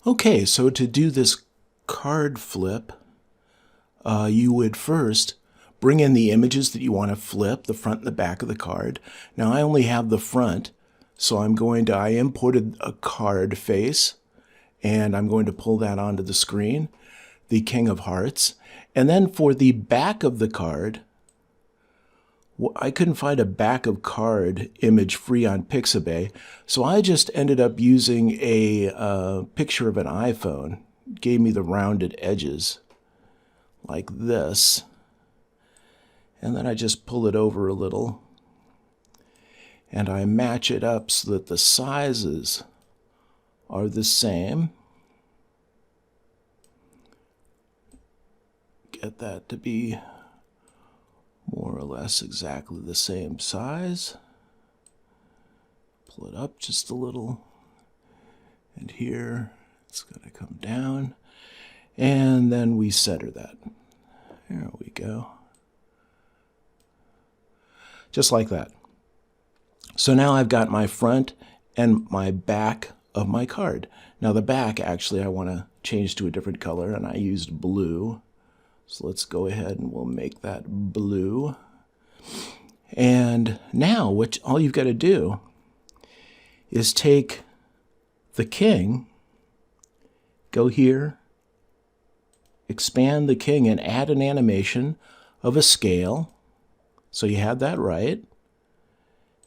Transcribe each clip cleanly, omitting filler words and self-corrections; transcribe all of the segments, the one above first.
Okay, so to do this card flip, you would first bring in the images that you want to flip, the front and the back of the card. Now I only have the front, so I imported a card face, and I'm going to pull that onto the screen, the King of Hearts. And then for the back of the card, I couldn't find a back of card image free on Pixabay, so I just ended up using a picture of an iPhone. It gave me the rounded edges like this, and then I just pull it over a little and I match it up so that the sizes are the same. Get that to be more or less exactly the same size. Pull it up just a little, and here it's going to come down, and then we center that. There we go. Just like that. So now I've got my front and my back of my card. Now the back, actually, I want to change to a different color, and I used blue. So let's go ahead and we'll make that blue. And now all you've got to do is take the king, go here, expand the king, and add an animation of a scale. So you have that right.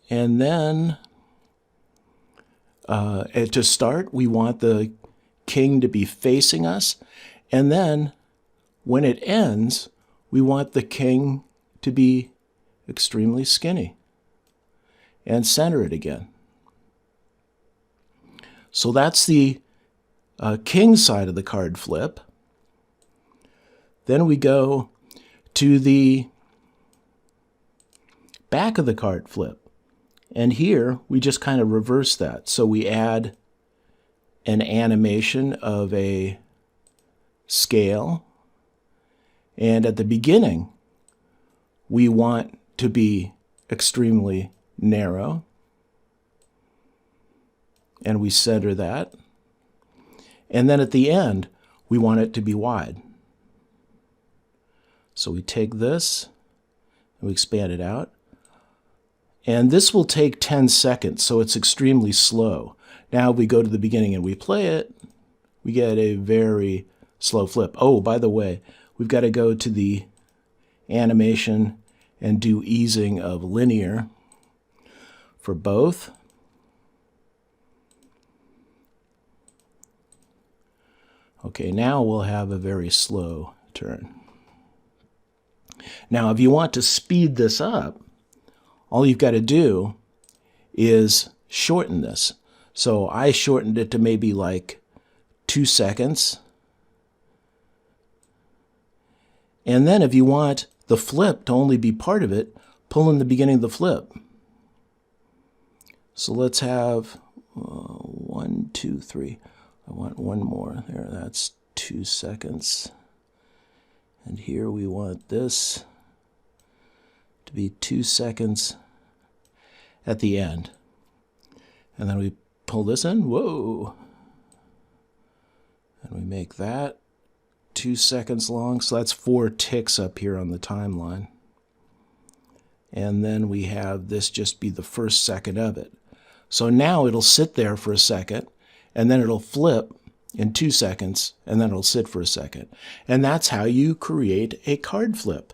And then to start, we want the king to be facing us. And then when it ends, we want the king to be extremely skinny. And center it again. So that's the king side of the card flip. Then we go to the back of the card flip. And here we just kind of reverse that. So we add an animation of a scale. And at the beginning, we want to be extremely narrow. And we center that. And then at the end, we want it to be wide. So we take this, and we expand it out. And this will take 10 seconds, so it's extremely slow. Now if we go to the beginning and we play it, we get a very slow flip. Oh, by the way, we've got to go to the animation and do easing of linear for both. Okay, now we'll have a very slow turn. Now, if you want to speed this up, all you've got to do is shorten this. So I shortened it to maybe like 2 seconds. And then if you want the flip to only be part of it, pull in the beginning of the flip. So let's have 1, 2, 3. I want one more. There, that's 2 seconds. And here we want this to be 2 seconds at the end. And then we pull this in. Whoa. And we make that 2 seconds long. So that's 4 ticks up here on the timeline. And then we have this just be the first second of it. So now it'll sit there for a second, and then it'll flip in 2 seconds, and then it'll sit for a second. And that's how you create a card flip.